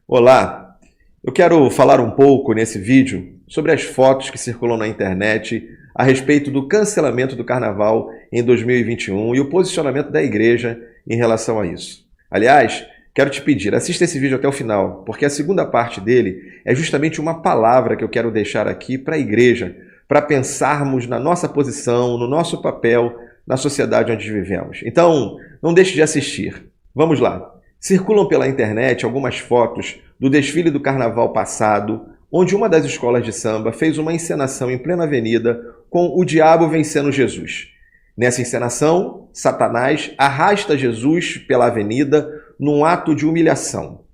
Olá, eu quero falar um pouco nesse vídeo sobre as fotos que circulam na internet a respeito do cancelamento do Carnaval em 2021 e o posicionamento da igreja em relação a isso. Aliás, quero te pedir, assista esse vídeo até o final, porque a segunda parte dele é justamente uma palavra que eu quero deixar aqui para a igreja, para pensarmos na nossa posição, no nosso papel na sociedade onde vivemos. Então, não deixe de assistir. Vamos lá. Circulam pela internet algumas fotos do desfile do carnaval passado, onde uma das escolas de samba fez uma encenação em plena avenida com o diabo vencendo Jesus. Nessa encenação, Satanás arrasta Jesus pela avenida num ato de humilhação.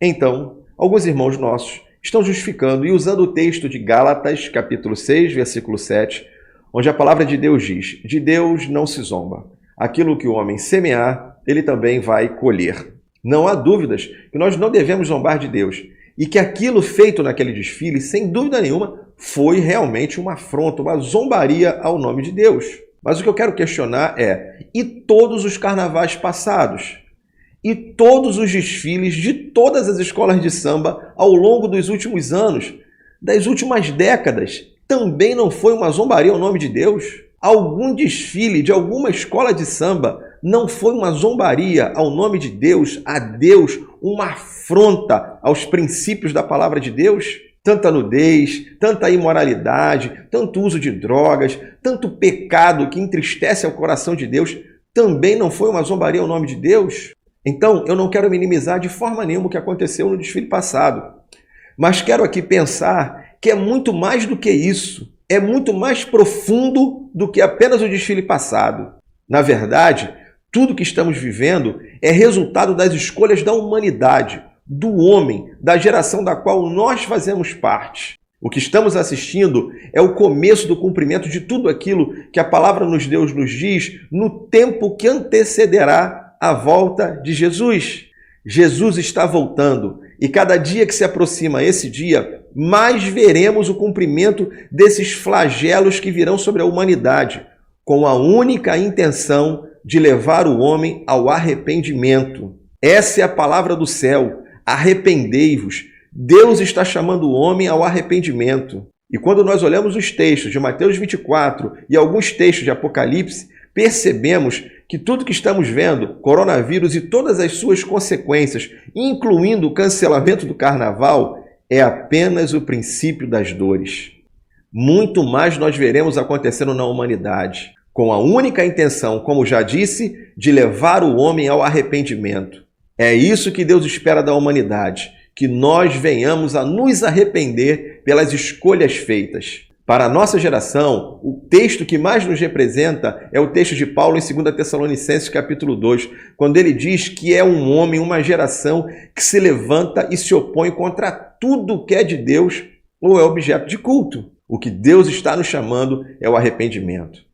Então, alguns irmãos nossos estão justificando e usando o texto de Gálatas, capítulo 6, versículo 7, onde a palavra de Deus diz: de Deus não se zomba. Aquilo que o homem semear, ele também vai colher. Não há dúvidas que nós não devemos zombar de Deus e que aquilo feito naquele desfile, sem dúvida nenhuma, foi realmente uma afronta, uma zombaria ao nome de Deus. Mas o que eu quero questionar é: e todos os carnavais passados? E todos os desfiles de todas as escolas de samba ao longo dos últimos anos, das últimas décadas, também não foi uma zombaria ao nome de Deus? Algum desfile de alguma escola de samba não foi uma zombaria ao nome de Deus, a Deus, uma afronta aos princípios da palavra de Deus? Tanta nudez, tanta imoralidade, tanto uso de drogas, tanto pecado que entristece ao coração de Deus, também não foi uma zombaria ao nome de Deus? Então, eu não quero minimizar de forma nenhuma o que aconteceu no desfile passado, mas quero aqui pensar que é muito mais do que isso, é muito mais profundo do que apenas o desfile passado. Na verdade, tudo que estamos vivendo é resultado das escolhas da humanidade, do homem, da geração da qual nós fazemos parte. O que estamos assistindo é o começo do cumprimento de tudo aquilo que a palavra de Deus nos diz no tempo que antecederá a volta de Jesus. Jesus está voltando e cada dia que se aproxima esse dia, mais veremos o cumprimento desses flagelos que virão sobre a humanidade, com a única intenção de levar o homem ao arrependimento. Essa é a palavra do céu: arrependei-vos. Deus está chamando o homem ao arrependimento. E quando nós olhamos os textos de Mateus 24 e alguns textos de Apocalipse, percebemos que tudo que estamos vendo, coronavírus e todas as suas consequências, incluindo o cancelamento do carnaval, é apenas o princípio das dores. Muito mais nós veremos acontecendo na humanidade, com a única intenção, como já disse, de levar o homem ao arrependimento. É isso que Deus espera da humanidade, que nós venhamos a nos arrepender pelas escolhas feitas. Para a nossa geração, o texto que mais nos representa é o texto de Paulo em 2 Tessalonicenses capítulo 2, quando ele diz que é um homem, uma geração que se levanta e se opõe contra tudo que é de Deus ou é objeto de culto. O que Deus está nos chamando é o arrependimento.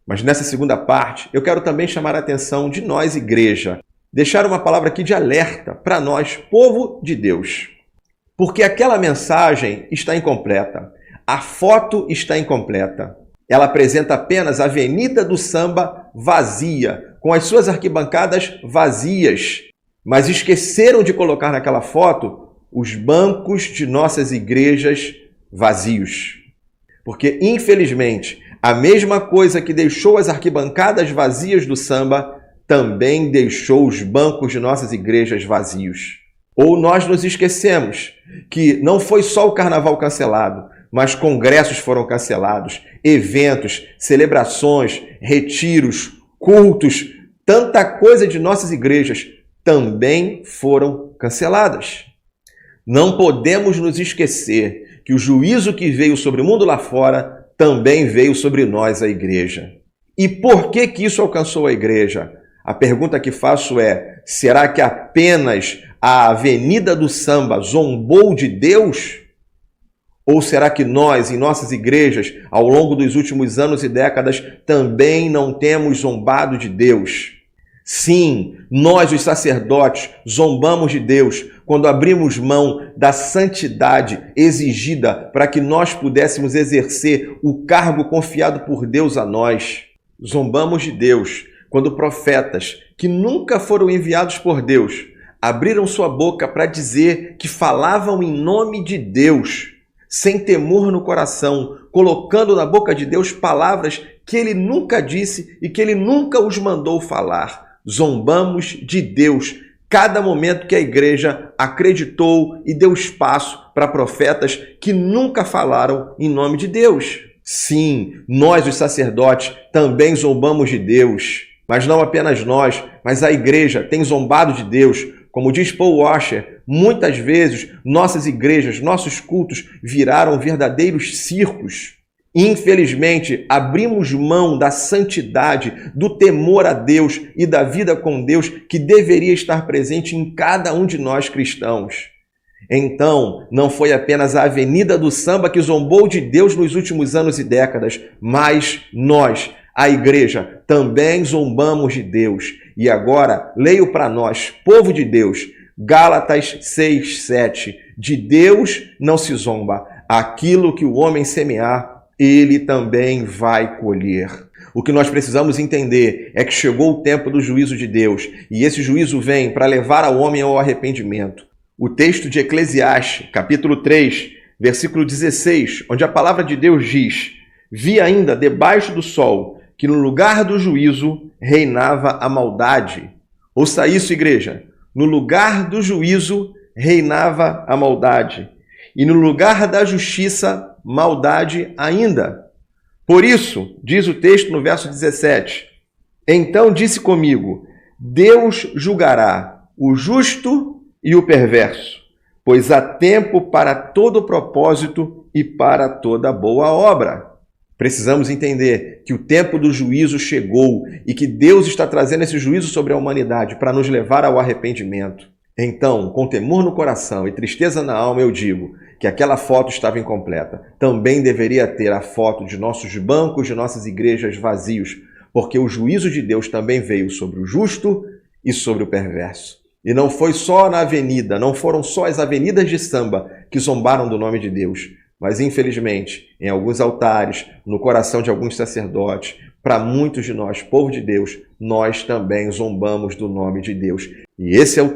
Mas nessa segunda parte, eu quero também chamar a atenção de nós, igreja, deixar uma palavra aqui de alerta para nós, povo de Deus. Porque aquela mensagem está incompleta. A foto está incompleta. Ela apresenta apenas a Avenida do Samba vazia, com as suas arquibancadas vazias. Mas esqueceram de colocar naquela foto os bancos de nossas igrejas vazios. Porque, infelizmente, a mesma coisa que deixou as arquibancadas vazias do samba também deixou os bancos de nossas igrejas vazios. Ou nós nos esquecemos que não foi só o carnaval cancelado, mas congressos foram cancelados, eventos, celebrações, retiros, cultos, tanta coisa de nossas igrejas também foram canceladas. Não podemos nos esquecer que o juízo que veio sobre o mundo lá fora também veio sobre nós, a igreja. E por que isso alcançou a igreja? A pergunta que faço é: será que apenas a Avenida do Samba zombou de Deus? Ou será que nós, em nossas igrejas, ao longo dos últimos anos e décadas, também não temos zombado de Deus? Sim, nós, os sacerdotes, zombamos de Deus quando abrimos mão da santidade exigida para que nós pudéssemos exercer o cargo confiado por Deus a nós. Zombamos de Deus quando profetas que nunca foram enviados por Deus abriram sua boca para dizer que falavam em nome de Deus, sem temor no coração, colocando na boca de Deus palavras que ele nunca disse e que ele nunca os mandou falar. Zombamos de Deus cada momento que a igreja acreditou e deu espaço para profetas que nunca falaram em nome de Deus. Sim, nós, os sacerdotes, também zombamos de Deus. Mas não apenas nós, mas a igreja tem zombado de Deus. Como diz Paul Washer, muitas vezes nossas igrejas, nossos cultos viraram verdadeiros circos. Infelizmente, abrimos mão da santidade, do temor a Deus e da vida com Deus que deveria estar presente em cada um de nós cristãos. Então, não foi apenas a Avenida do Samba que zombou de Deus nos últimos anos e décadas, mas nós, a igreja, também zombamos de Deus. E agora, leio para nós, povo de Deus, Gálatas 6:7. De Deus não se zomba. Aquilo que o homem semear, ele também vai colher. O que nós precisamos entender é que chegou o tempo do juízo de Deus, e esse juízo vem para levar ao homem ao arrependimento. O texto de Eclesiastes, capítulo 3, versículo 16, onde a palavra de Deus diz: vi ainda debaixo do sol que no lugar do juízo reinava a maldade. Ouça isso, igreja. No lugar do juízo reinava a maldade, e no lugar da justiça, maldade ainda. Por isso, diz o texto no verso 17, então disse comigo, Deus julgará o justo e o perverso, pois há tempo para todo propósito e para toda boa obra. Precisamos entender que o tempo do juízo chegou e que Deus está trazendo esse juízo sobre a humanidade para nos levar ao arrependimento. Então, com temor no coração e tristeza na alma, eu digo que aquela foto estava incompleta. Também deveria ter a foto de nossos bancos, de nossas igrejas vazios, porque o juízo de Deus também veio sobre o justo e sobre o perverso. E não foi só na avenida, não foram só as avenidas de samba que zombaram do nome de Deus, mas infelizmente, em alguns altares, no coração de alguns sacerdotes, para muitos de nós, povo de Deus, nós também zombamos do nome de Deus. E esse é o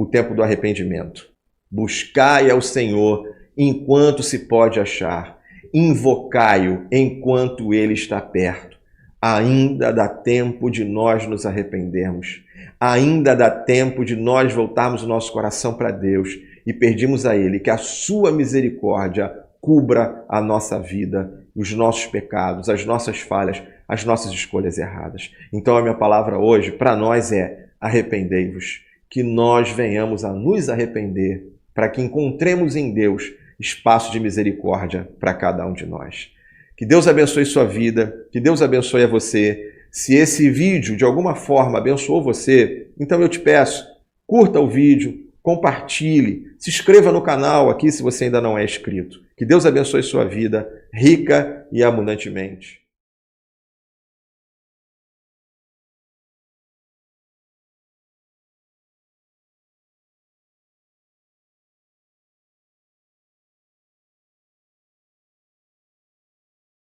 tempo do arrependimento. Buscai ao Senhor enquanto se pode achar, invocai-o enquanto ele está perto. Ainda dá tempo de nós nos arrependermos. Ainda dá tempo de nós voltarmos o nosso coração para Deus e pedirmos a Ele que a sua misericórdia cubra a nossa vida, os nossos pecados, as nossas falhas, as nossas escolhas erradas. Então a minha palavra hoje para nós é: arrependei-vos, que nós venhamos a nos arrepender, para que encontremos em Deus espaço de misericórdia para cada um de nós. Que Deus abençoe sua vida, que Deus abençoe a você. Se esse vídeo de alguma forma abençoou você, então eu te peço, curta o vídeo, compartilhe, se inscreva no canal aqui se você ainda não é inscrito. Que Deus abençoe sua vida rica e abundantemente.